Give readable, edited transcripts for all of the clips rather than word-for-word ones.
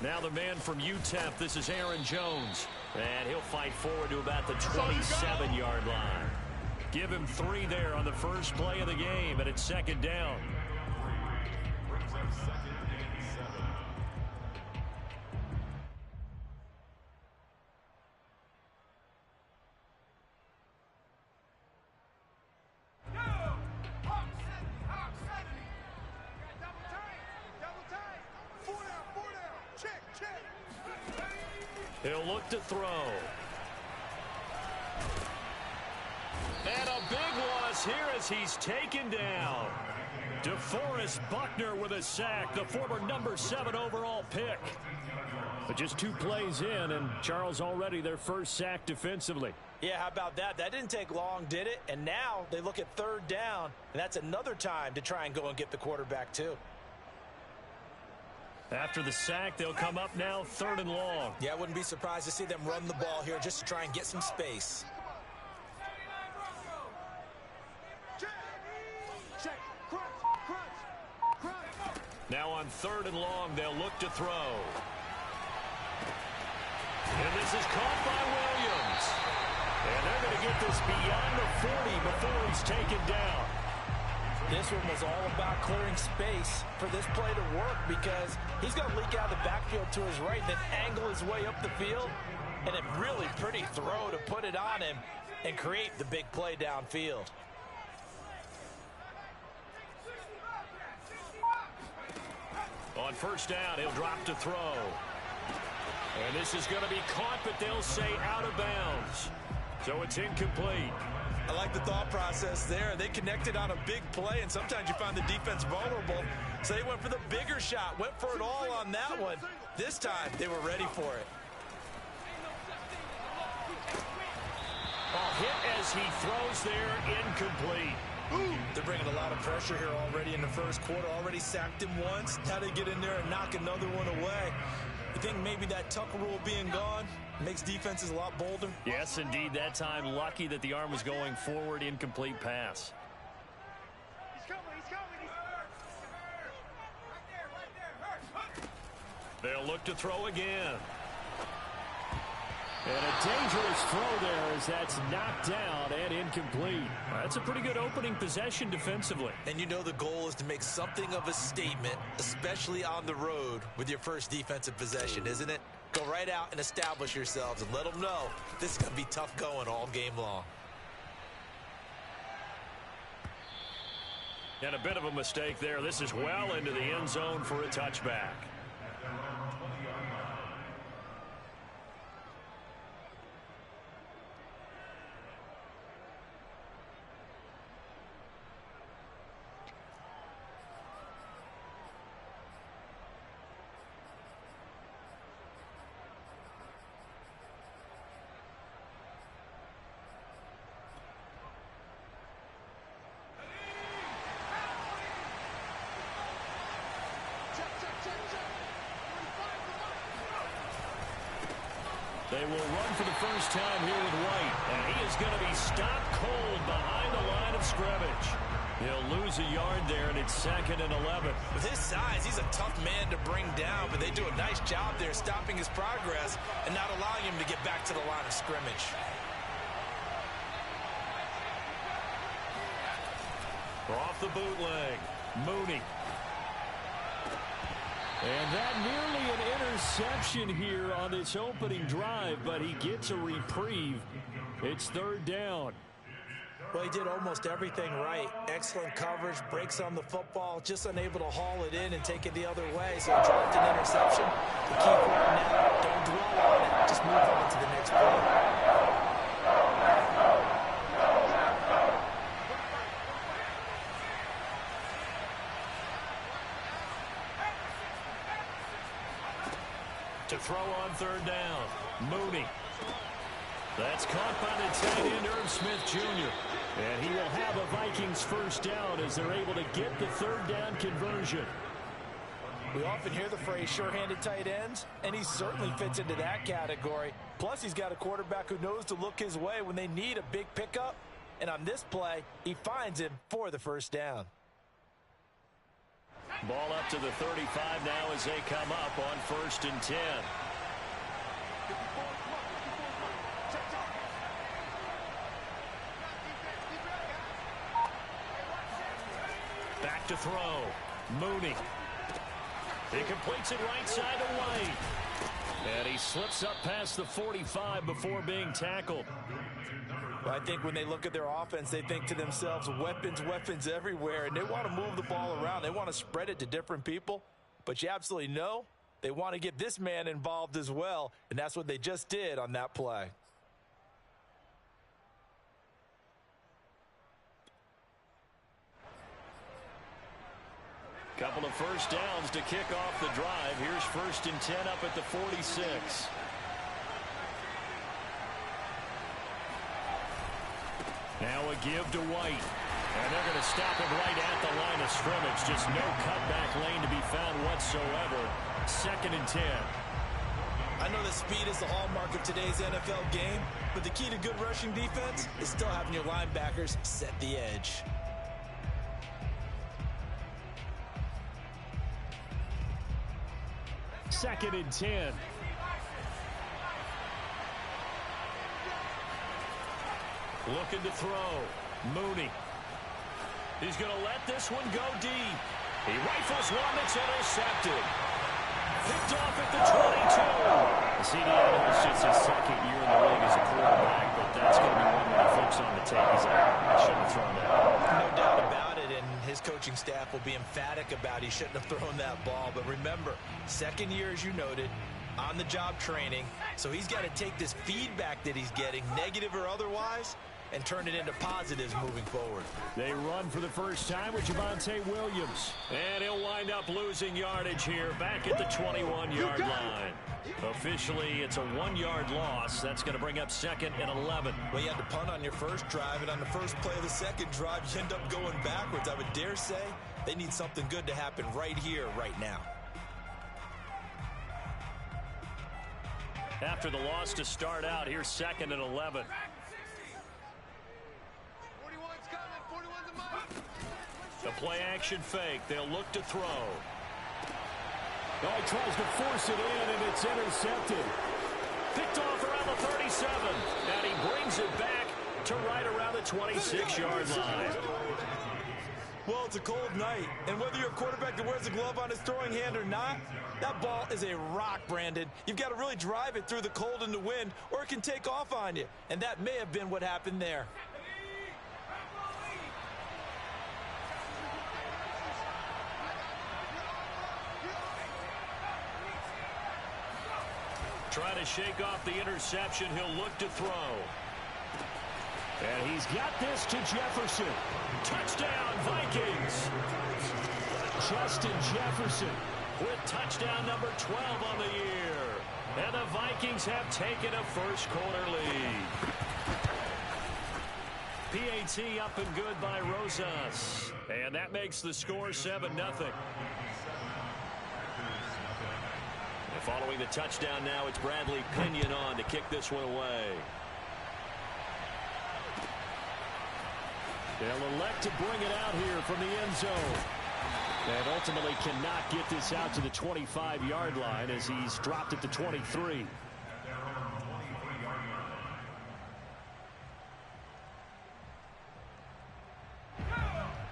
Now the man from UTEP, this is Aaron Jones. And he'll fight forward to about the 27-yard line. Give him 3 there on the first play of the game, and it's second down. He'll look to throw. And a big loss here as he's taken down. DeForest Buckner with a sack, the former number 7 overall pick. But just 2 plays in, and Charles already their first sack defensively. Yeah, how about that? That didn't take long, did it? And now they look at 3rd down, and that's another time to try and go and get the quarterback too. After the sack, they'll come up now 3rd and long. Yeah, I wouldn't be surprised to see them run the ball here just to try and get some space. Now on 3rd and long, they'll look to throw. And this is caught by Williams. And they're going to get this beyond the 40 before he's taken down. This one was all about clearing space for this play to work because he's going to leak out of the backfield to his right and then angle his way up the field. And a really pretty throw to put it on him and create the big play downfield. On 1st down, he'll drop to throw. And this is going to be caught, but they'll say out of bounds. So it's incomplete. I like the thought process there. They connected on a big play, and sometimes you find the defense vulnerable. So they went for the bigger shot, went for it all on that one. This time, they were ready for it. A hit as he throws there, incomplete. They're bringing a lot of pressure here already in the first quarter. Already sacked him once. How to get in there and knock another one away. You think maybe that Tucker rule being gone makes defenses a lot bolder? Yes, indeed. That time, lucky that the arm was going forward. Incomplete pass. He's coming. They'll look to throw again. And a dangerous throw there as that's knocked down and incomplete. That's a pretty good opening possession defensively. And you know the goal is to make something of a statement, especially on the road with your first defensive possession, isn't it? Go right out and establish yourselves and let them know this is going to be tough going all game long. And a bit of a mistake there. This is well into the end zone for a touchback. They will run for the first time here with White. And he is going to be stopped cold behind the line of scrimmage. He'll lose a yard there, and it's 2nd and 11. With his size, he's a tough man to bring down, but they do a nice job there stopping his progress and not allowing him to get back to the line of scrimmage. Off the bootleg, Mooney. And that nearly an interception here on this opening drive, but he gets a reprieve. It's 3rd down. Well, he did almost everything right. Excellent coverage, breaks on the football, just unable to haul it in and take it the other way. So he dropped an interception. The key point now, don't dwell on it. Just move on to the next play. To throw on 3rd down, Mooney. That's caught by the tight end, Irv Smith Jr. And he will have a Vikings first down as they're able to get the 3rd down conversion. We often hear the phrase sure-handed tight ends, and he certainly fits into that category. Plus, he's got a quarterback who knows to look his way when they need a big pickup. And on this play, he finds him for the first down. Ball up to the 35 now as they come up on 1st and 10. Back to throw. Mooney. He completes it right side to White. And he slips up past the 45 before being tackled. Well, I think when they look at their offense, they think to themselves, weapons, weapons everywhere, and they want to move the ball around. They want to spread it to different people. But you absolutely know they want to get this man involved as well, and that's what they just did on that play. Couple of first downs to kick off the drive. Here's 1st and 10 up at the 46. Now a give to White. And they're going to stop him right at the line of scrimmage. Just no cutback lane to be found whatsoever. 2nd and 10. I know that speed is the hallmark of today's NFL game, but the key to good rushing defense is still having your linebackers set the edge. Second and 10. Looking to throw. Mooney. He's going to let this one go deep. He rifles one that's intercepted. Picked off at the 22. CD Adams, just his 2nd year in the league as a quarterback, but that's going to be one when he flips on the tape. He's like, I shouldn't have thrown that. No doubt about it, and his coaching staff will be emphatic about he shouldn't have thrown that ball. But remember, 2nd year, as you noted, on-the-job training, so he's got to take this feedback that he's getting, negative or otherwise, and turn it into positives moving forward. They run for the first time with Javonte Williams. And he'll wind up losing yardage here back at the 21-yard line. Officially, it's a 1-yard loss. That's going to bring up 2nd and 11. Well, you had to punt on your first drive, and on the first play of the second drive, you end up going backwards. I would dare say they need something good to happen right here, right now. After the loss to start out, here's 2nd and 11. The play action fake. They'll look to throw. Oh, he tries to force it in, and it's intercepted. Picked off around the 37. And he brings it back to right around the 26-yard line. Well, it's a cold night, and whether you're a quarterback that wears a glove on his throwing hand or not, that ball is a rock, Brandon. You've got to really drive it through the cold and the wind, or it can take off on you. And that may have been what happened there. Trying to shake off the interception. He'll look to throw. And he's got this to Jefferson. Touchdown, Vikings. Justin Jefferson with touchdown number 12 on the year. And the Vikings have taken a first-quarter lead. PAT up and good by Rosas. And that makes the score 7-0. Following the touchdown now, it's Bradley Pinion on to kick this one away. They'll elect to bring it out here from the end zone. And ultimately cannot get this out to the 25-yard line as he's dropped at the 23.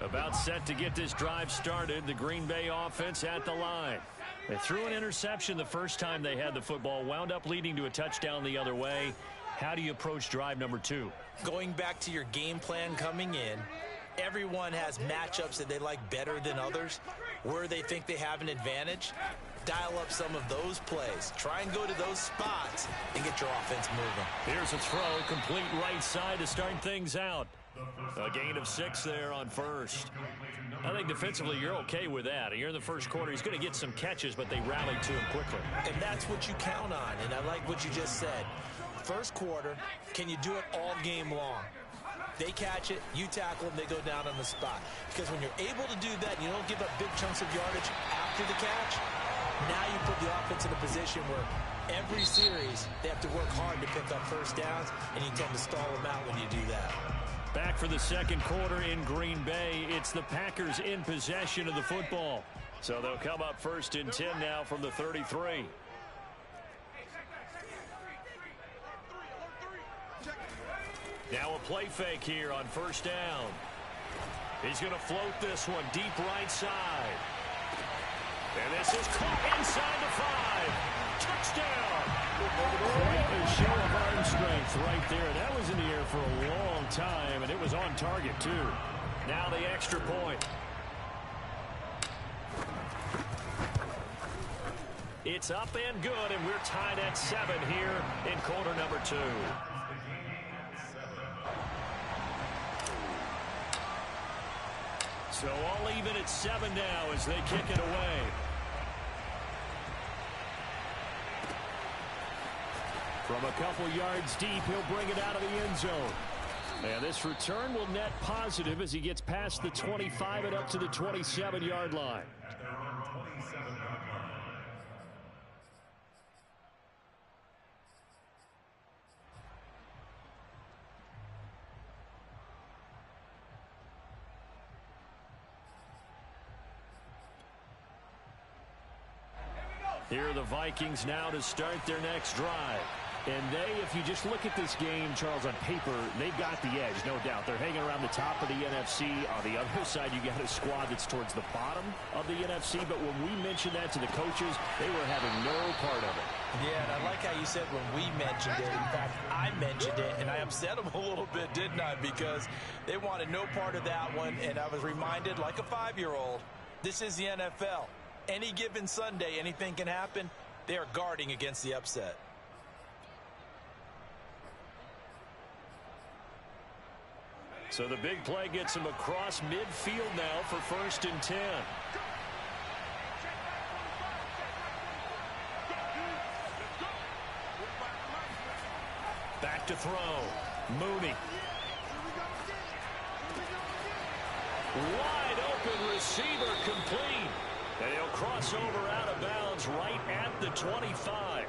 About set to get this drive started. The Green Bay offense at the line. They threw an interception the first time they had the football, wound up leading to a touchdown the other way. How do you approach drive number 2? Going back to your game plan coming in, everyone has matchups that they like better than others. Where they think they have an advantage, dial up some of those plays. Try and go to those spots and get your offense moving. Here's a throw, complete right side to start things out. A gain of 6 there on first. I think defensively you're okay with that. You're in the first quarter. He's going to get some catches, but they rallied to him quickly. And that's what you count on, and I like what you just said. First quarter, can you do it all game long? They catch it, you tackle them, they go down on the spot. Because when you're able to do that, you don't give up big chunks of yardage after the catch, now you put the offense in a position where every series they have to work hard to pick up first downs, and you tend to stall them out when you do that. Back for the second quarter in Green Bay. It's the Packers in possession of the football. So they'll come up 1st and 10 now from the 33. Now a play fake here on 1st down. He's going to float this one deep right side. And this is caught inside the 5. Touchdown. Quite a show of arm strength right there. That was in the air for a long time, and it was on target, too. Now the extra point. It's up and good, and we're tied at 7 here in quarter number 2. So all even at 7 now as they kick it away. From a couple yards deep, he'll bring it out of the end zone. And this return will net positive as he gets past the 25 and up to the 27-yard line. Here are the Vikings now to start their next drive. And they, if you just look at this game, Charles, on paper, they've got the edge, no doubt. They're hanging around the top of the NFC. On the other side, you got a squad that's towards the bottom of the NFC. But when we mentioned that to the coaches, they were having no part of it. Yeah, and I like how you said when we mentioned it. In fact, I mentioned it, and I upset them a little bit, didn't I? Because they wanted no part of that one, and I was reminded, like a 5-year-old, this is the NFL. Any given Sunday, anything can happen. They are guarding against the upset. So the big play gets him across midfield now for 1st and 10. Back to throw. Mooney. Wide open receiver complete. And he'll cross over out of bounds right at the 25.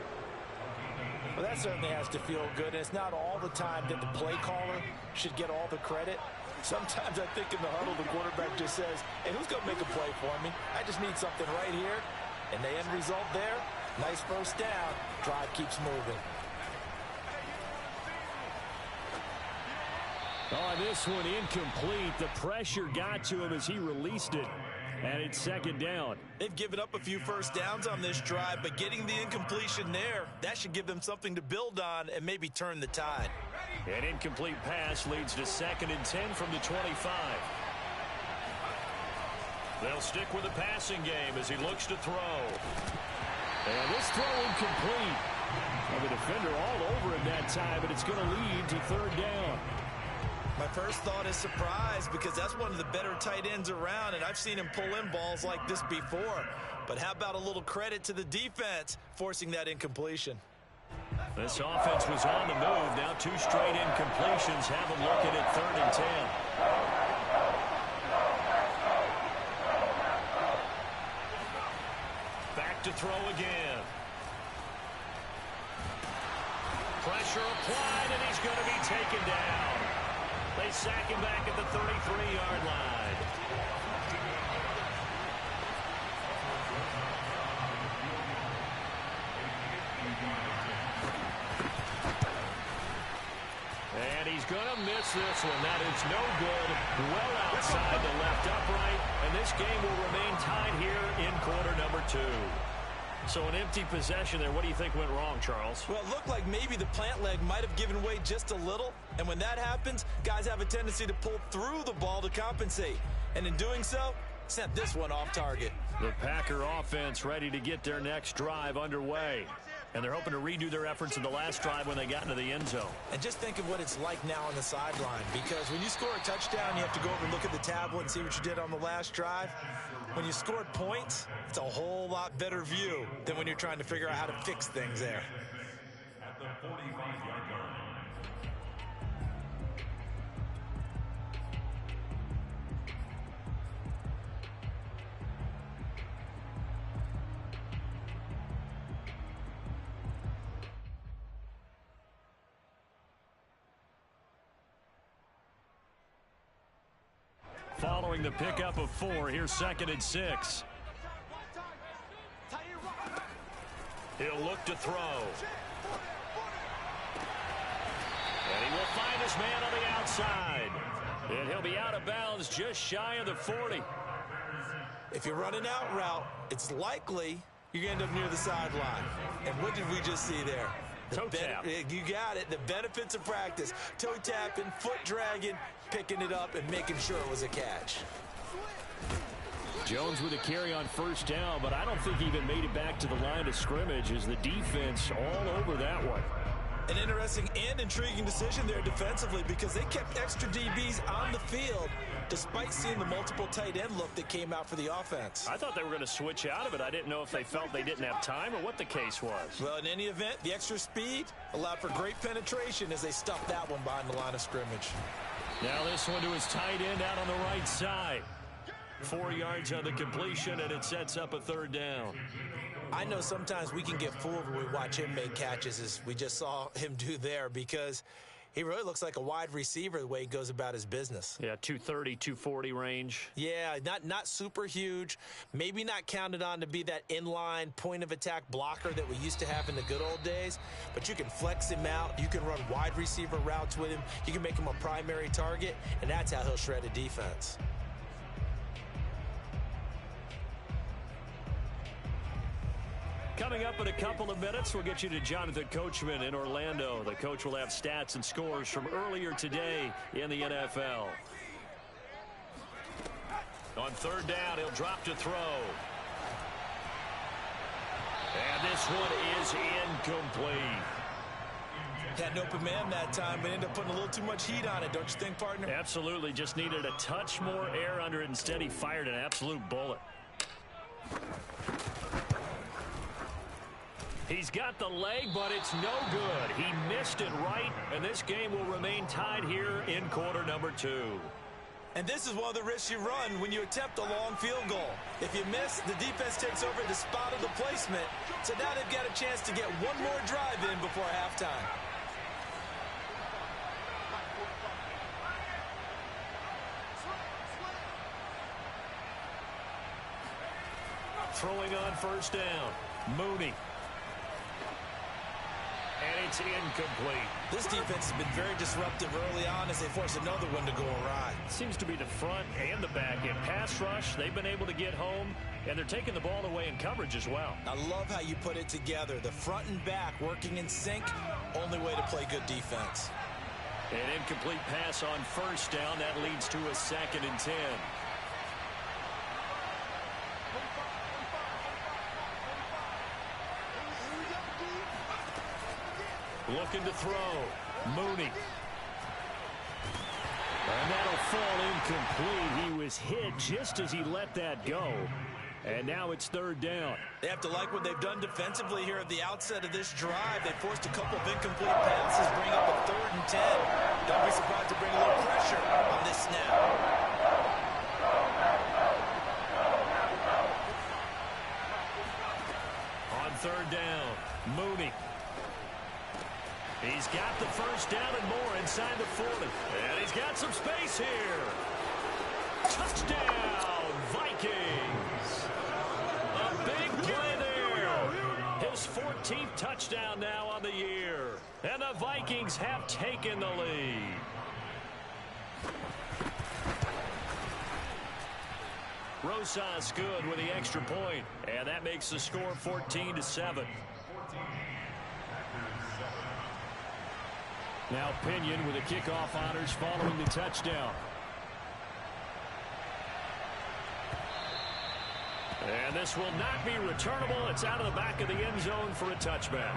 Well, that certainly has to feel good. It's not all the time that the play caller should get all the credit. Sometimes I think in the huddle, the quarterback just says, hey, who's going to make a play for me? I just need something right here. And the end result there, nice 1st down. Drive keeps moving. Oh, this one incomplete. The pressure got to him as he released it. And it's 2nd down. They've given up a few 1st downs on this drive, but getting the incompletion there, that should give them something to build on and maybe turn the tide. An incomplete pass leads to 2nd and 10 from the 25. They'll stick with the passing game as he looks to throw. And this throw incomplete. Well, the defender all over him that time, but it's going to lead to 3rd down. My first thought is surprise because that's one of the better tight ends around, and I've seen him pull in balls like this before. But how about a little credit to the defense forcing that incompletion? This offense was on the move. Now 2 straight incompletions have them looking at 3rd and 10. Back to throw again. Pressure applied, and he's going to be taken down. They sack him back at the 33-yard line. And he's going to miss this one. That is no good. Well outside the left upright. And this game will remain tied here in quarter number 2. So an empty possession there. What do you think went wrong, Charles? Well, it looked like maybe the plant leg might have given way just a little. And when that happens, guys have a tendency to pull through the ball to compensate. And in doing so, sent this one off target. The Packer offense ready to get their next drive underway. And they're hoping to redo their efforts in the last drive when they got into the end zone. And just think of what it's like now on the sideline. Because when you score a touchdown, you have to go over and look at the tablet and see what you did on the last drive. When you scored points, it's a whole lot better view than when you're trying to figure out how to fix things there. At the 45-yard line. Following the pickup of 4, here's 2nd and 6. He'll look to throw. And he will find his man on the outside. And he'll be out of bounds just shy of the 40. If you're running out route, it's likely you're going to end up near the sideline. And what did we just see there? Toe tap. You got it. The benefits of practice. Toe tapping, foot dragging, picking it up, and making sure it was a catch. Jones with a carry on first down, but I don't think he even made it back to the line of scrimmage as the defense all over that one. An interesting and intriguing decision there defensively because they kept extra DBs on the field despite seeing the multiple tight end look that came out for the offense. I thought they were going to switch out of it. I didn't know if they felt they didn't have time or what the case was. Well, in any event, the extra speed allowed for great penetration as they stuffed that one behind the line of scrimmage. Now this one to his tight end out on the right side. 4 yards on the completion, and it sets up a third down. I know sometimes we can get fooled when we watch him make catches as we just saw him do there because he really looks like a wide receiver the way he goes about his business. Yeah, 230, 240 range. Yeah, not super huge. Maybe not counted on to be that inline point-of-attack blocker that we used to have in the good old days. But you can flex him out. You can run wide receiver routes with him. You can make him a primary target, and that's how he'll shred a defense. Coming up in a couple of minutes, we'll get you to Jonathan Coachman in Orlando. The coach will have stats and scores from earlier today in the NFL. On third down, he'll drop to throw. And this one is incomplete. Had an open man that time, but ended up putting a little too much heat on it, don't you think, partner? Absolutely. Just needed a touch more air under it. Instead, he fired an absolute bullet. He's got the leg, but it's no good. He missed it right, and this game will remain tied here in quarter number 2. And this is one of the risks you run when you attempt a long field goal. If you miss, the defense takes over the spot of the placement. So now they've got a chance to get one more drive in before halftime. Throwing on first down, Mooney. And it's incomplete. This defense has been very disruptive early on as they force another one to go awry. Seems to be the front and the back end. Pass rush, they've been able to get home, and they're taking the ball away in coverage as well. I love how you put it together. The front and back working in sync, only way to play good defense. An incomplete pass on first down. That leads to a 2nd and 10. Looking to throw. Mooney. And that'll fall incomplete. He was hit just as he let that go. And now it's third down. They have to like what they've done defensively here at the outset of this drive. They forced a couple of incomplete passes, bring up a 3rd and 10. Don't be surprised to bring a little pressure on this snap. On third down, Mooney. He's got the first down and more inside the 40. And he's got some space here. Touchdown, Vikings. A big play there. His 14th touchdown now on the year. And the Vikings have taken the lead. Rosas good with the extra point. And that makes the score 14-7. Now Pinion with the kickoff honors following the touchdown. And this will not be returnable. It's out of the back of the end zone for a touchback.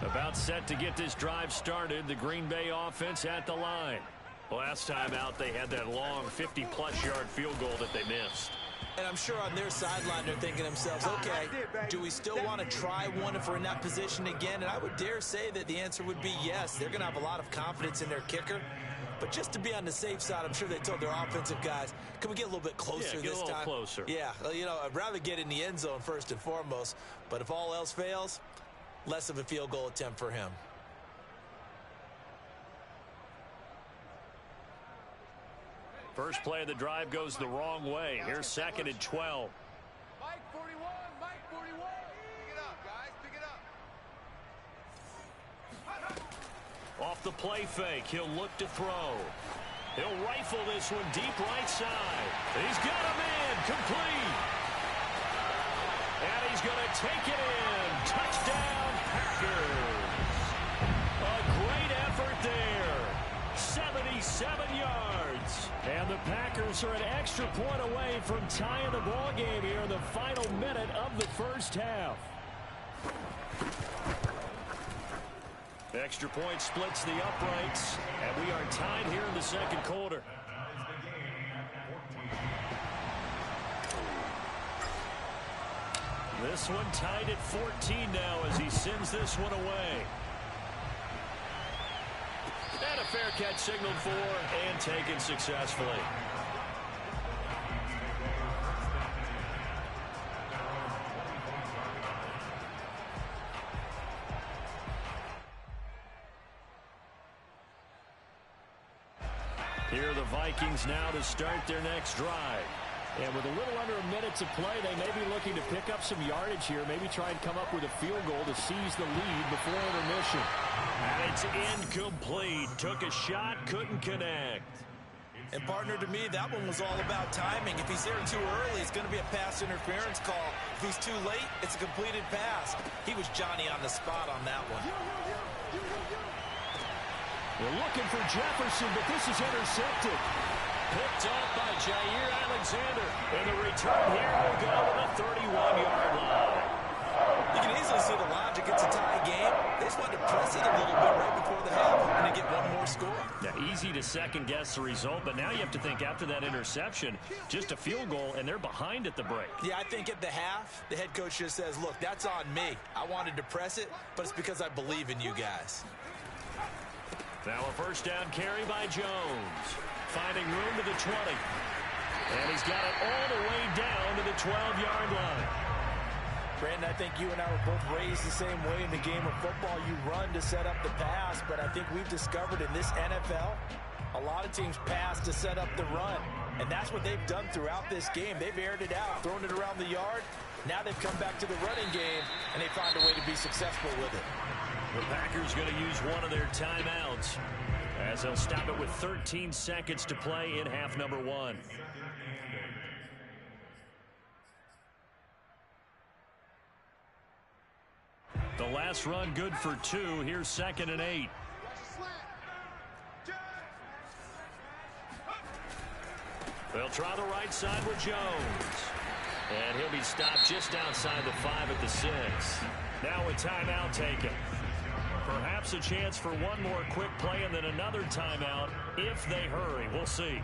About set to get this drive started. The Green Bay offense at the line. Last time out, they had that long 50-plus yard field goal that they missed. And I'm sure on their sideline they're thinking to themselves, okay, do we still want to try one if we're in that position again? And I would dare say that the answer would be yes. They're going to have a lot of confidence in their kicker. But just to be on the safe side, I'm sure they told their offensive guys, can we get a little bit closer this time? Yeah, get a little closer. Yeah, you know, I'd rather get in the end zone first and foremost. But if all else fails, less of a field goal attempt for him. First play of the drive goes the wrong way. Here's 2nd and 12. Mike 41, Mike 41. Pick it up, guys, pick it up. Off the play fake, he'll look to throw. He'll rifle this one deep right side. He's got him in, complete. And he's going to take it in. Touchdown, Packers. A great effort there. 77 yards. And the Packers are an extra point away from tying the ball game here in the final minute of the first half. Extra point splits the uprights, and we are tied here in the second quarter. This one tied at 14 now as he sends this one away. And a fair catch signaled for and taken successfully. Here are the Vikings now to start their next drive. And with a little under a minute to play, they may be looking to pick up some yardage here, maybe try and come up with a field goal to seize the lead before intermission. And it's incomplete. Took a shot, couldn't connect. And partner, to me, that one was all about timing. If he's there too early, it's going to be a pass interference call. If he's too late, it's a completed pass. He was Johnny on the spot on that one. They're looking for Jefferson, but this is intercepted. Picked up by Jair Alexander. And the return here will go to the 31-yard line. You can easily see the logic. It's a tie game. They just wanted to press it a little bit right before the half, hoping to get one more score. Yeah, easy to second-guess the result, but now you have to think after that interception, just a field goal, and they're behind at the break. Yeah, I think at the half, the head coach just says, look, that's on me. I wanted to press it, but it's because I believe in you guys. Now a first down carry by Jones. Finding room to the 20. And he's got it all the way down to the 12-yard line. Brandon, I think you and I were both raised the same way in the game of football. You run to set up the pass, but I think we've discovered in this NFL, a lot of teams pass to set up the run. And that's what they've done throughout this game. They've aired it out, thrown it around the yard. Now they've come back to the running game, and they find a way to be successful with it. The Packers going to use one of their timeouts as they'll stop it with 13 seconds to play in half number 1. The last run good for 2. Here's 2nd and 8. They'll try the right side with Jones. And he'll be stopped just outside the 5 at the 6. Now a timeout taken. Perhaps a chance for one more quick play and then another timeout if they hurry. We'll see.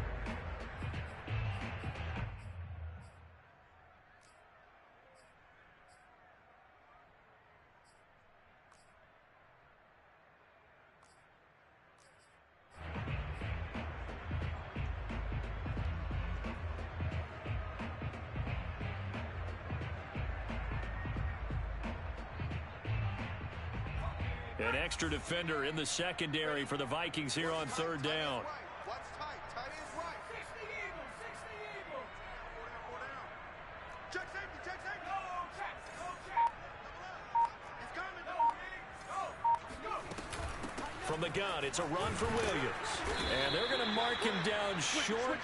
An extra defender in the secondary for the Vikings here on 3rd down. What's tight? Tight is right. 60 Eagles, 60 Eagles. 4 down. Check safety, check safety. Go, check, go, check. He's coming. Go. From the gun, it's a run for Williams. And they're going to mark him down short,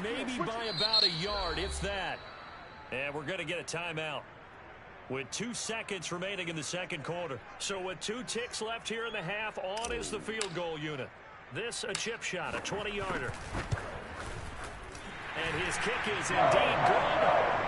maybe by about a yard, if that. And we're going to get a timeout with 2 seconds remaining in the second quarter. So with 2 ticks left here in the half, on is the field goal unit. This a chip shot, a 20-yarder. And his kick is indeed good.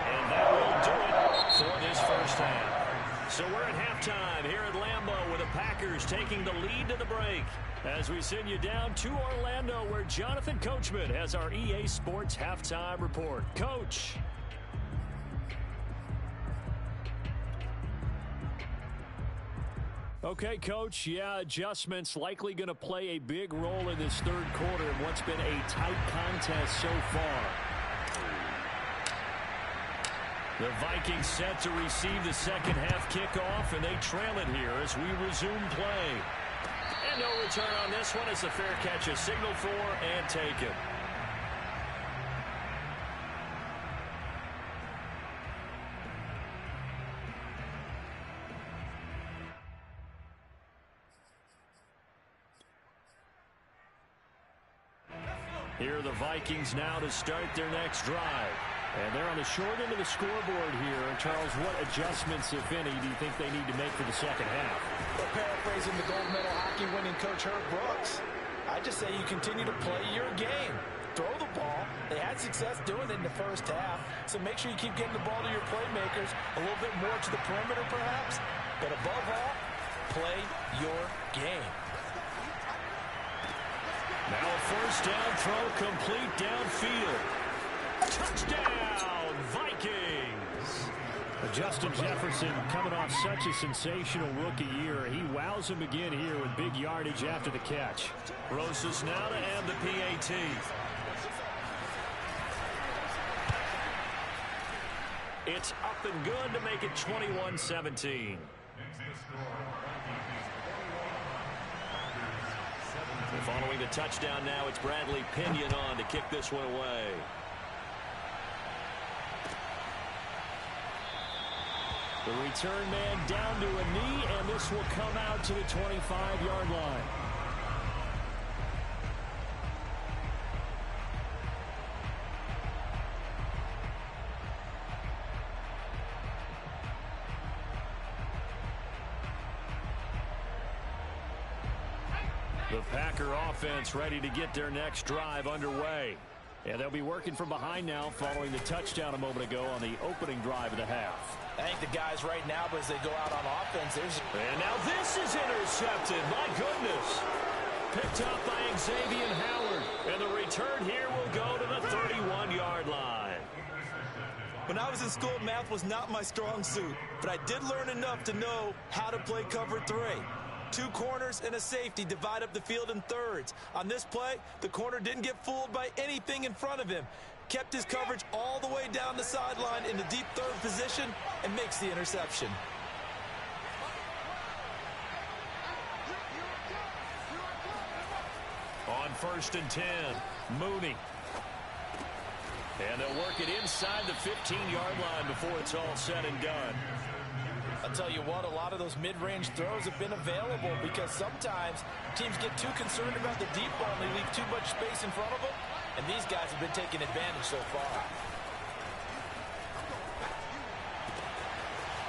And that will do it for this first half. So we're at halftime here at Lambeau with the Packers taking the lead to the break. As we send you down to Orlando where Jonathan Coachman has our EA Sports halftime report. Coach. Okay, Coach, yeah, adjustments likely going to play a big role in this third quarter in what's been a tight contest so far. The Vikings set to receive the second half kickoff, and they trail it here as we resume play. And no return on this one as the fair catch is signaled for and taken. Here are the Vikings now to start their next drive. And they're on the short end of the scoreboard here. Charles, what adjustments, if any, do you think they need to make for the second half? Well, paraphrasing the gold medal hockey winning coach Herb Brooks, I just say you continue to play your game. Throw the ball. They had success doing it in the first half, so make sure you keep getting the ball to your playmakers, a little bit more to the perimeter perhaps, but above all, play your game. Now a first down throw complete downfield. Touchdown, Vikings! Justin Jefferson coming off such a sensational rookie year. He wows him again here with big yardage after the catch. Rosas now to end the PAT. It's up and good to make it 21-17. Following the touchdown now, it's Bradley Pinion on to kick this one away. The return man down to a knee, and this will come out to the 25-yard line. The Packer offense ready to get their next drive underway. And they'll be working from behind now following the touchdown a moment ago on the opening drive of the half. I think the guys right now, but as they go out on offense, and now this is intercepted. My goodness. Picked up by Xavier Howard. And the return here will go to the 31-yard line. When I was in school, math was not my strong suit, but I did learn enough to know how to play cover 3. 2 corners and a safety divide up the field in thirds. On this play, the corner didn't get fooled by anything in front of him. Kept his coverage all the way down the sideline in the deep third position and makes the interception. On 1st and 10, Mooney. And they'll work it inside the 15-yard line before it's all said and done. I'll tell you what, a lot of those mid-range throws have been available because sometimes teams get too concerned about the deep ball and they leave too much space in front of them, and these guys have been taking advantage so far.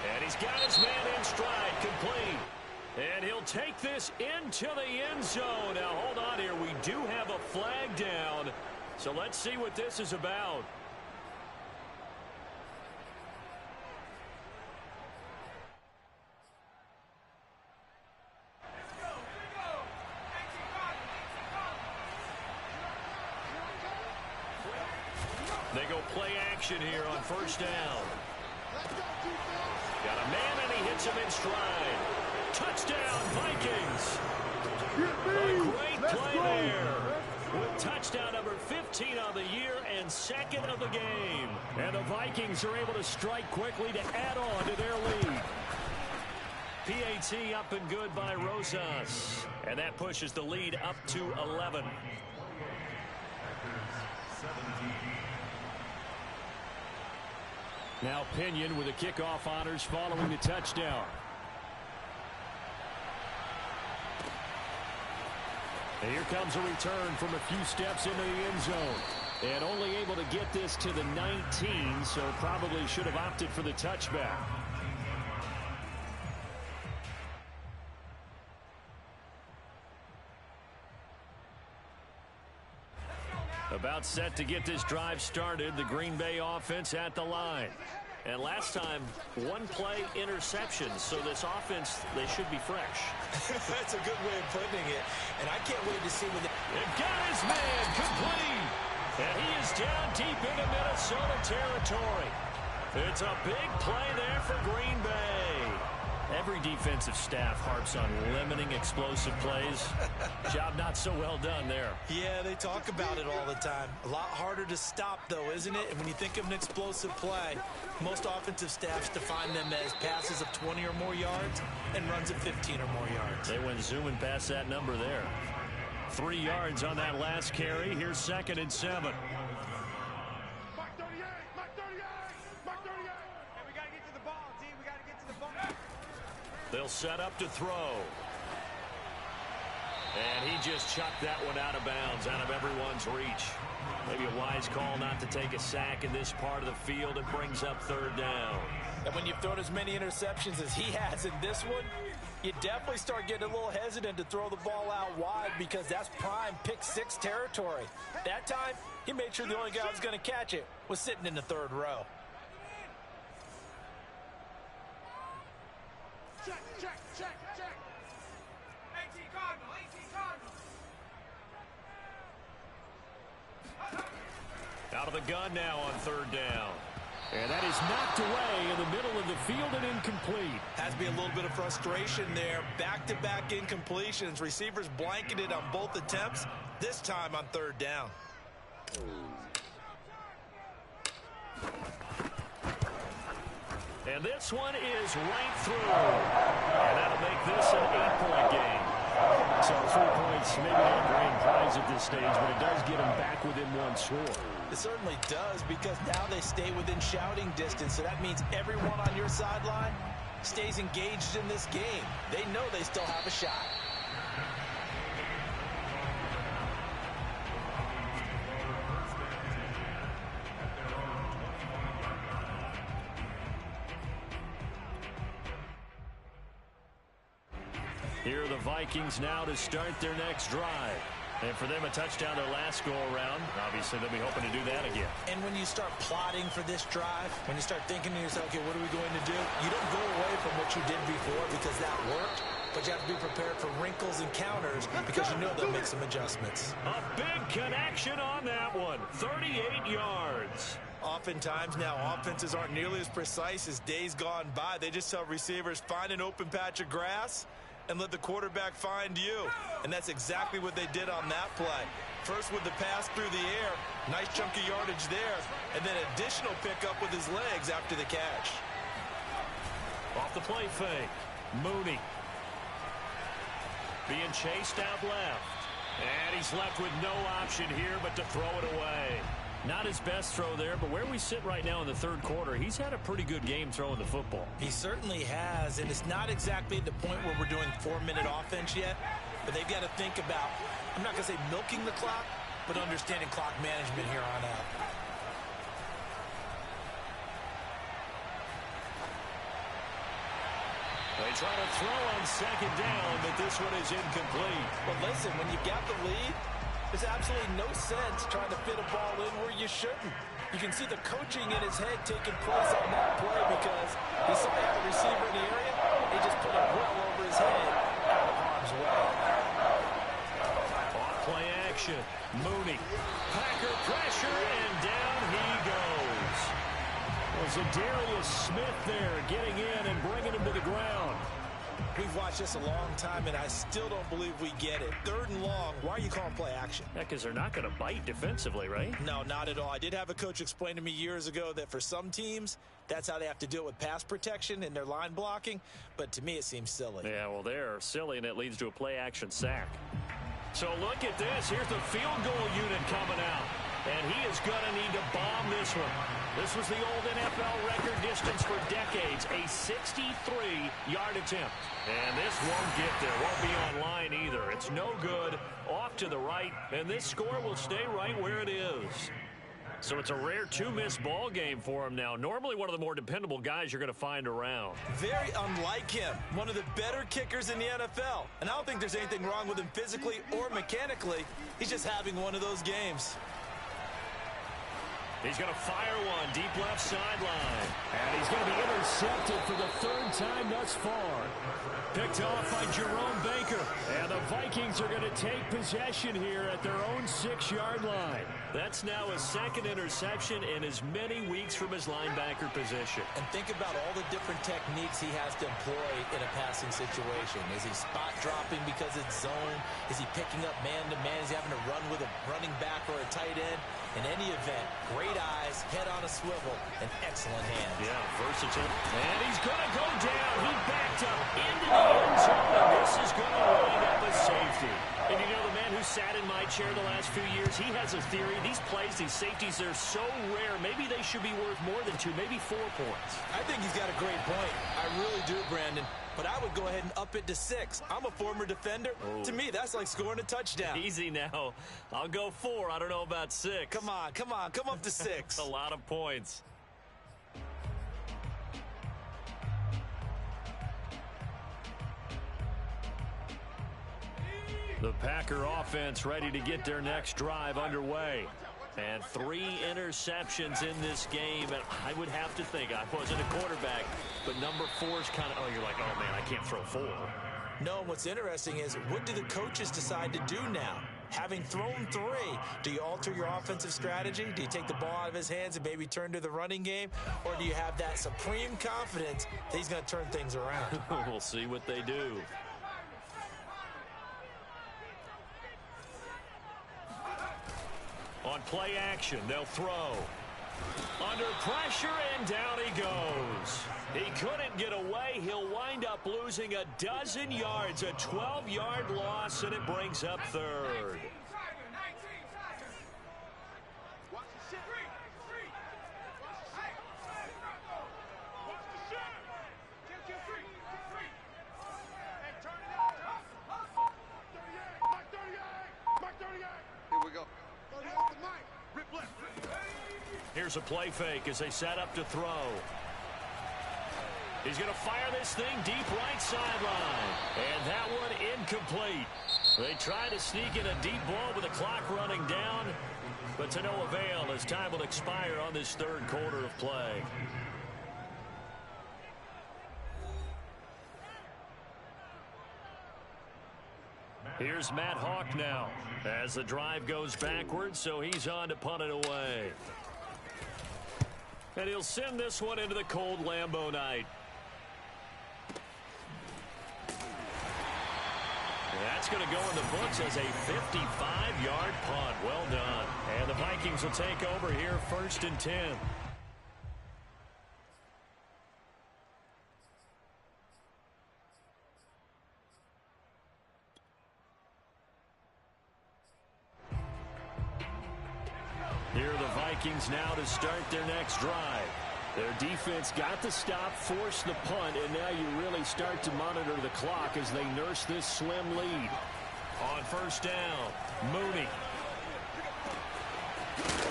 And he's got his man in stride, complete. And he'll take this into the end zone. Now, hold on here. We do have a flag down, so let's see what this is about. They go play action here on 1st down. Got a man, and he hits him in stride. Touchdown, Vikings. A great play there. With touchdown number 15 on the year and 2nd of the game. And the Vikings are able to strike quickly to add on to their lead. PAT up and good by Rosas. And that pushes the lead up to 11. Now Pinion with the kickoff honors following the touchdown. And here comes a return from a few steps into the end zone. And only able to get this to the 19, so probably should have opted for the touchback. About set to get this drive started. The Green Bay offense at the line. And last time, 1 play interception. So this offense, they should be fresh. That's a good way of putting it. And I can't wait to see what They've got his man complete. And he is down deep into Minnesota territory. It's a big play there for Green Bay. Every defensive staff harps on limiting explosive plays. Job not so well done there. Yeah, they talk about it all the time. A lot harder to stop, though, isn't it? And when you think of an explosive play, most offensive staffs define them as passes of 20 or more yards and runs of 15 or more yards. They went zooming past that number there. 3 yards on that last carry. Here's 2nd and 7. Mark 38! Mark 38! Mark 38! Hey, we got to get to the ball, D. We got to get to the ball. They'll set up to throw. And he just chucked that one out of bounds, out of everyone's reach. Maybe a wise call not to take a sack in this part of the field. It brings up 3rd down. And when you've thrown as many interceptions as he has in this one, you definitely start getting a little hesitant to throw the ball out wide because that's prime pick 6 territory. That time, he made sure the only guy who was going to catch it was sitting in the 3rd row. Check, check, check, check. 18 Cardinal, 18 Cardinal. Out of the gun now on 3rd down. And that is knocked away in the middle of the field and incomplete. Has to be a little bit of frustration there. Back-to-back incompletions. Receivers blanketed on both attempts, this time on 3rd down. And this one is right through. And that'll make this an 8-point game. So 3 points, maybe not a grand prize at this stage, but it does get them back within 1 score. It certainly does, because now they stay within shouting distance, so that means everyone on your sideline stays engaged in this game. They know they still have a shot. Here are the Vikings now to start their next drive. And for them, a touchdown their last go-around. Obviously, they'll be hoping to do that again. And when you start plotting for this drive, when you start thinking to yourself, okay, what are we going to do? You don't go away from what you did before because that worked, but you have to be prepared for wrinkles and counters because you know they'll make some adjustments. A big connection on that one. 38 yards. Oftentimes now, offenses aren't nearly as precise as days gone by. They just tell receivers, find an open patch of grass and let the quarterback find you. And that's exactly what they did on that play. First with the pass through the air, nice chunk of yardage there, and then additional pickup with his legs after the catch. Off the play fake, Mooney. Being chased out left. And he's left with no option here but to throw it away. Not his best throw there, but where we sit right now in the 3rd quarter, he's had a pretty good game throwing the football. He certainly has, and it's not exactly the point where we're doing 4-minute offense yet, but they've got to think about, I'm not going to say milking the clock, but understanding clock management here on out. They try to throw on 2nd down, but this one is incomplete. But listen, when you've got the lead, there's absolutely no sense trying to fit a ball in where you shouldn't. You can see the coaching in his head taking place on that play because he saw he had a receiver in the area. He just put it well over his head out of harm's way. Off play action. Mooney. Packer pressure, and down he goes. Well, Zadarius Smith there getting in and bringing him to the ground. We've watched this a long time, and I still don't believe we get it. 3rd and long, why are you calling play action? Yeah, because they're not going to bite defensively, right? No, not at all. I did have a coach explain to me years ago that for some teams, that's how they have to deal with pass protection and their line blocking, but to me it seems silly. Yeah, well, they're silly, and it leads to a play action sack. So look at this. Here's the field goal unit coming out. And he is going to need to bomb this one. This was the old NFL record distance for decades, a 63-yard attempt. And this won't get there, won't be online either. It's no good, off to the right, and this score will stay right where it is. So it's a rare 2-miss ball game for him now. Normally one of the more dependable guys you're going to find around. Very unlike him. One of the better kickers in the NFL. And I don't think there's anything wrong with him physically or mechanically. He's just having one of those games. He's going to fire one deep left sideline. And he's going to be intercepted for the third time thus far. Picked off by Jerome Baker. And the Vikings are going to take possession here at their own 6-yard line. That's now his second interception in as many weeks from his linebacker position. And think about all the different techniques he has to employ in a passing situation. Is he spot dropping because it's zone? Is he picking up man-to-man? Is he having to run with a running back or a tight end? In any event, great eyes, head on a swivel, and excellent hands. Yeah, versatile. And he's going to go down. He backed up into the end zone, and this is going to wind up a safety. And you know, the man who sat in my chair the last few years, he has a theory. These plays, these safeties, they're so rare. Maybe they should be worth more than 2, maybe 4 points. I think he's got a great point. I really do, Brandon. But I would go ahead and up it to 6. I'm a former defender. Oh. To me, that's like scoring a touchdown. Easy now. I'll go 4. I don't know about 6. Come on. Come up to 6. A lot of points. The Packer offense ready to get their next drive underway. And 3 interceptions in this game, and I would have to think, I wasn't a quarterback, but number 4 is kind of, you're like, oh man, I can't throw 4. No, what's interesting is, what do the coaches decide to do now? Having thrown 3, do you alter your offensive strategy? Do you take the ball out of his hands and maybe turn to the running game? Or do you have that supreme confidence that he's going to turn things around? We'll see what they do. On play action, they'll throw. Under pressure, and down he goes. He couldn't get away. He'll wind up losing a dozen yards, a 12-yard loss, and it brings up 3rd. Here's a play fake as they set up to throw. He's going to fire this thing deep right sideline. And that one incomplete. They try to sneak in a deep ball with the clock running down, but to no avail as time will expire on this 3rd quarter of play. Here's Matt Hawk now as the drive goes backwards, so he's on to punt it away. And he'll send this one into the cold Lambeau night. And that's going to go in the books as a 55-yard punt. Well done. And the Vikings will take over here 1st and 10. Here are the Vikings now to start their next drive. Their defense got the stop, forced the punt, and now you really start to monitor the clock as they nurse this slim lead. On 1st down, Mooney.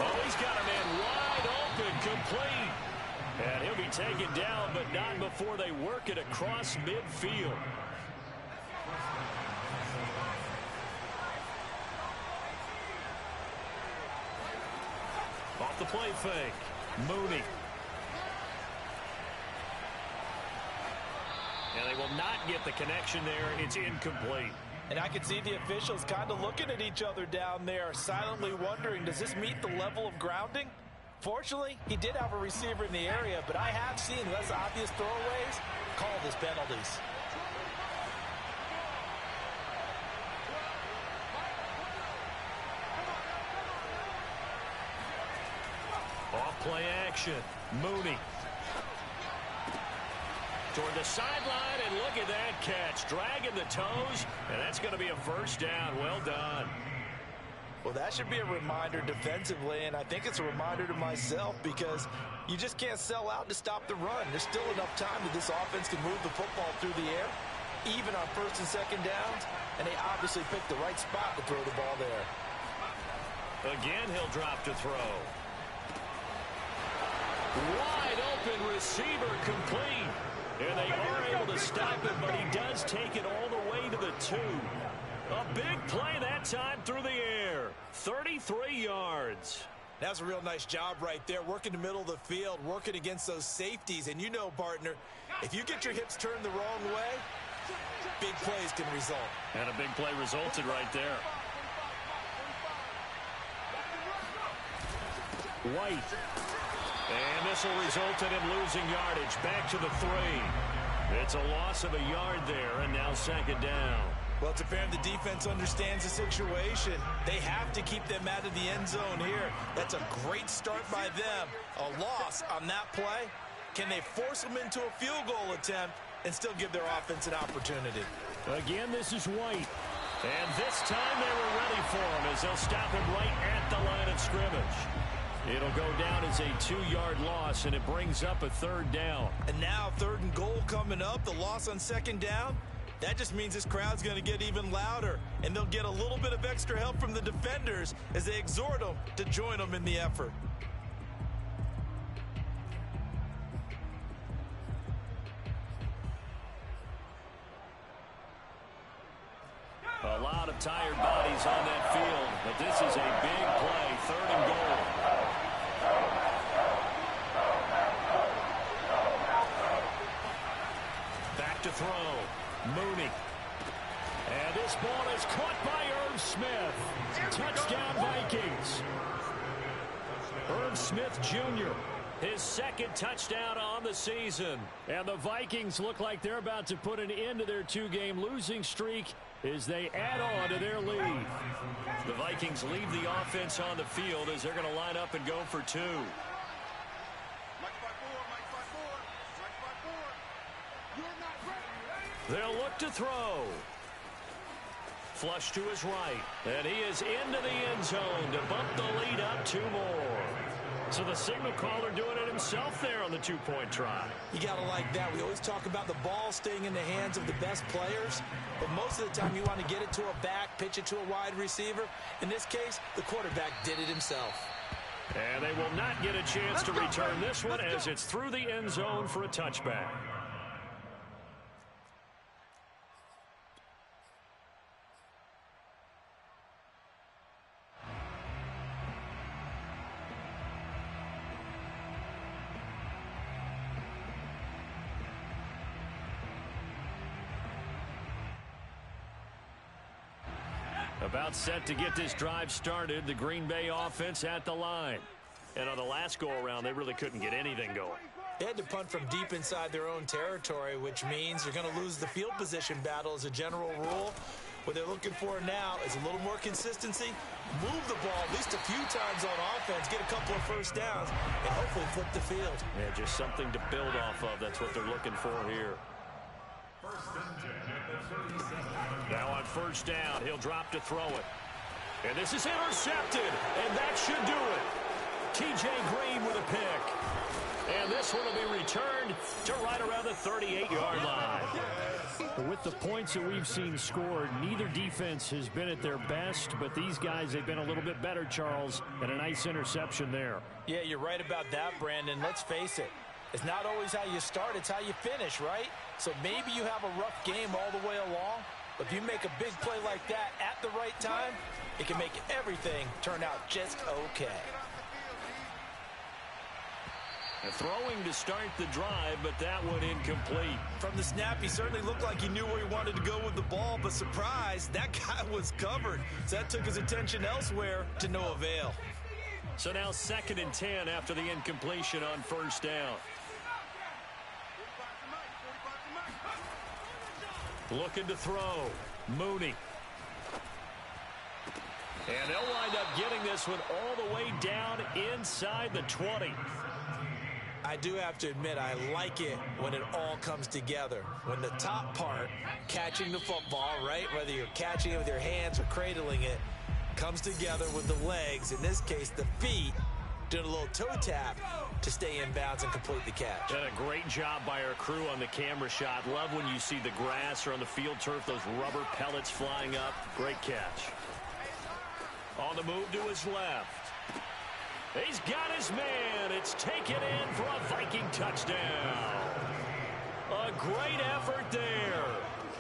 Oh, he's got a man wide open, complete. And he'll be taken down, but not before they work it across midfield. Off the play fake, Mooney. And they will not get the connection there. It's incomplete. And I can see the officials kind of looking at each other down there, silently wondering, does this meet the level of grounding? Fortunately, he did have a receiver in the area, but I have seen less obvious throwaways called as penalties. Off play action, Mooney. Toward the sideline, and look at that catch. Dragging the toes, and that's going to be a 1st down. Well done. Well, that should be a reminder defensively, and I think it's a reminder to myself because you just can't sell out to stop the run. There's still enough time that this offense can move the football through the air, even on 1st and 2nd downs, and they obviously picked the right spot to throw the ball there. Again, he'll drop to throw. Wide open receiver, complete. And they are able to stop it, but he does take it all the way to the 2. A big play that time through the air. 33 yards. That's a real nice job right there, working the middle of the field, working against those safeties. And you know, partner, if you get your hips turned the wrong way, big plays can result. And a big play resulted right there. White. And this will result in him losing yardage. Back to the 3. It's a loss of a yard there, and now second down. Well, it's apparent the defense understands the situation. They have to keep them out of the end zone here. That's a great start by them. A loss on that play. Can they force them into a field goal attempt and still give their offense an opportunity? Again, this is White. And this time they were ready for him as they'll stop him right at the line of scrimmage. It'll go down as a 2-yard loss, and it brings up a third down. And now 3rd and goal coming up, the loss on 2nd down. That just means this crowd's going to get even louder, and they'll get a little bit of extra help from the defenders as they exhort them to join them in the effort. A lot of tired bodies on that field, but this is a big play, 3rd and goal. Back to throw. Mooney. And this ball is caught by Irv Smith. Touchdown, Vikings. Irv Smith Jr., his 2nd touchdown on the season. And the Vikings look like they're about to put an end to their 2-game losing streak as they add on to their lead. The Vikings leave the offense on the field as they're going to line up and go for 2. They'll look to throw. Flush to his right. And he is into the end zone to bump the lead up 2 more. So the signal caller doing it himself there on the 2-point try. You got to like that. We always talk about the ball staying in the hands of the best players, but most of the time you want to get it to a back, pitch it to a wide receiver. In this case, the quarterback did it himself. And they will not get a chance to return this one as it's through the end zone for a touchback. About set to get this drive started, the Green Bay offense at the line. And on the last go-around, they really couldn't get anything going. They had to punt from deep inside their own territory, which means you're going to lose the field position battle as a general rule. What they're looking for now is a little more consistency, move the ball at least a few times on offense, get a couple of first downs, and hopefully flip the field. Yeah, just something to build off of. That's what they're looking for here. Now on first down, he'll drop to throw it. And this is intercepted, and that should do it. T.J. Green with a pick. And this one will be returned to right around the 38-yard line. With the points that we've seen scored, neither defense has been at their best, but these guys, they've been a little bit better, Charles, and a nice interception there. Yeah, you're right about that, Brandon. Let's face it. It's not always how you start, it's how you finish, right? So maybe you have a rough game all the way along, but if you make a big play like that at the right time, it can make everything turn out just okay. And throwing to start the drive, but that one incomplete. From the snap, he certainly looked like he knew where he wanted to go with the ball, but surprise, that guy was covered. So that took his attention elsewhere to no avail. So now 2nd and 10 after the incompletion on first down. Looking to throw. Mooney. And they'll wind up getting this one all the way down inside the 20. I do have to admit, I like it when it all comes together. When the top part, catching the football, right, whether you're catching it with your hands or cradling it, comes together with the legs, in this case the feet, doing a little toe tap to stay in bounds and complete the catch. Done a great job by our crew on the camera shot. Love when you see the grass or on the field turf, those rubber pellets flying up. Great catch. On the move to his left. He's got his man. It's taken in for a Viking touchdown. A great effort there.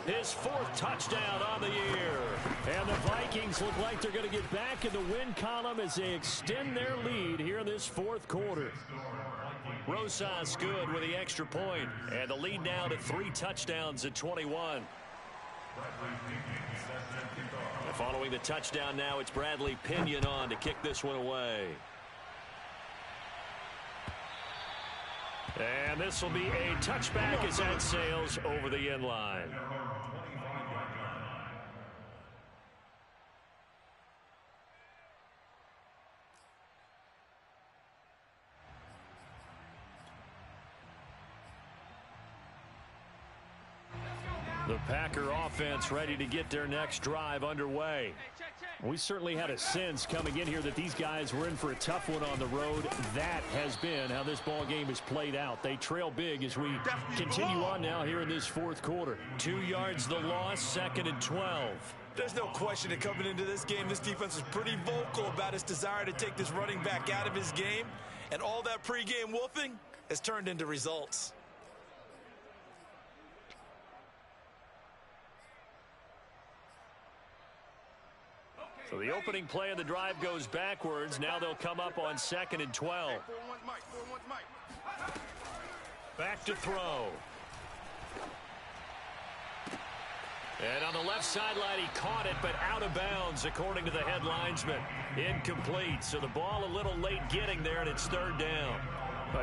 His 4th touchdown on the year. And the Vikings look like they're going to get back in the win column as they extend their lead here in this fourth quarter. Rosas good with the extra point, and the lead now to 3 touchdowns at 21. And following the touchdown now, it's Bradley Pinion on to kick this one away. And this will be a touchback as that sails over the end line. The Packer offense ready to get their next drive underway. We certainly had a sense coming in here that these guys were in for a tough one on the road. That has been how this ball game has played out. They trail big as we continue on now here in this fourth quarter. 2 yards the loss, 2nd and 12. There's no question that coming into this game, this defense is pretty vocal about its desire to take this running back out of his game. And all that pregame wolfing has turned into results. So the opening play of the drive goes backwards. Now they'll come up on 2nd and 12. Back to throw. And on the left sideline, he caught it, but out of bounds, according to the head linesman. Incomplete. So the ball a little late getting there, and it's 3rd down.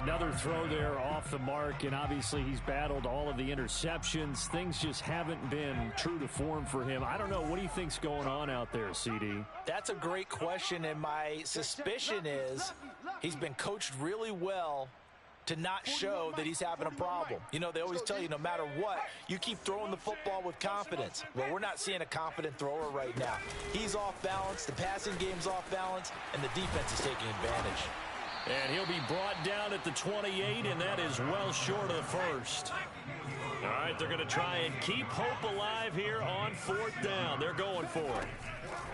Another throw there off the mark, and obviously he's battled all of the interceptions. Things just haven't been true to form for him. I don't know. What do you think's going on out there, CD? That's a great question, and my suspicion is he's been coached really well to not show that he's having a problem. You know, they always tell you no matter what, you keep throwing the football with confidence. Well, we're not seeing a confident thrower right now. He's off balance, the passing game's off balance, and the defense is taking advantage. And he'll be brought down at the 28, and that is well short of the first. All right, they're going to try and keep hope alive here on 4th down. They're going for it.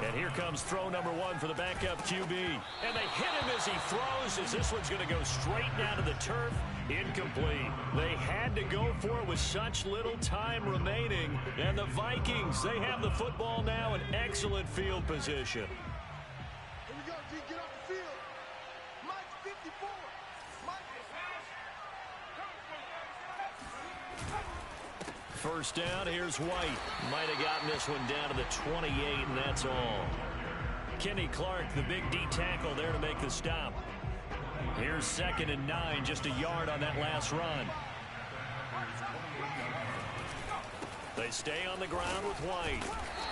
And here comes throw number 1 for the backup QB. And they hit him as he throws, as this one's going to go straight down to the turf. Incomplete. They had to go for it with such little time remaining. And the Vikings, they have the football now in excellent field position. Here we go, G. Get off the field. Mike 54. First down, here's White. Might have gotten this one down to the 28, and that's all. Kenny Clark, the big D tackle there to make the stop. Here's 2nd and 9, just a yard on that last run. They stay on the ground with White.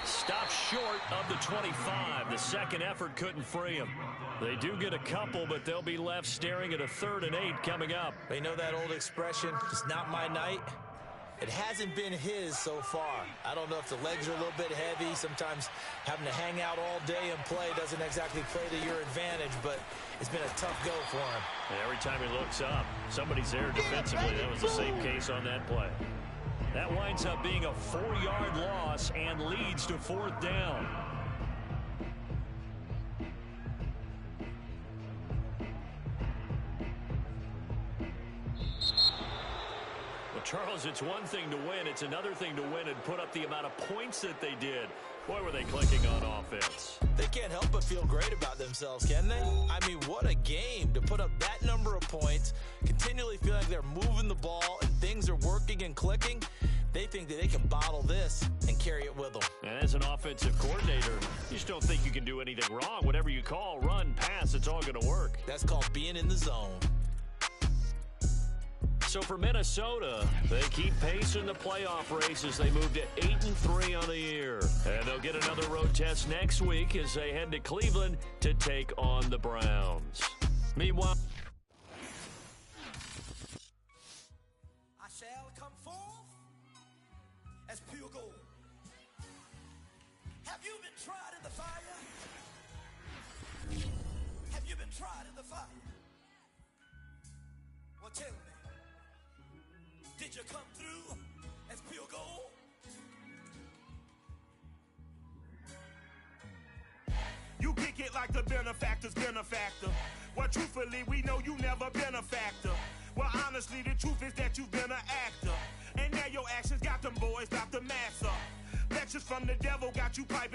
Stopped short of the 25. The second effort couldn't free him. They do get a couple, but they'll be left staring at a 3rd and 8 coming up. You know that old expression, it's not my night? It hasn't been his so far. I don't know if the legs are a little bit heavy. Sometimes having to hang out all day and play doesn't exactly play to your advantage, but it's been a tough go for him. And every time he looks up, somebody's there defensively. That was the same case on that play. That winds up being a 4-yard loss and leads to 4th down. Charles, it's one thing to win. It's another thing to win and put up the amount of points that they did. Boy, were they clicking on offense. They can't help but feel great about themselves, can they? I mean, what a game to put up that number of points, continually feel like they're moving the ball and things are working and clicking. They think that they can bottle this and carry it with them. And as an offensive coordinator, you just don't think you can do anything wrong. Whatever you call, run, pass, it's all going to work. That's called being in the zone. So for Minnesota, they keep pace in the playoff race as they move to 8-3 on the year. And they'll get another road test next week as they head to Cleveland to take on the Browns. Meanwhile, I shall come forth as pure gold. Have you been tried in the fire? Have you been tried in the fire? Well, tell me. Did you come through as pure gold? You kick it like the benefactor's benefactor. Well, truthfully, we know you never been a factor. Well, honestly, the truth is that you've been an actor. And now your actions got them boys about to mass up. Lectures from the devil got you piping.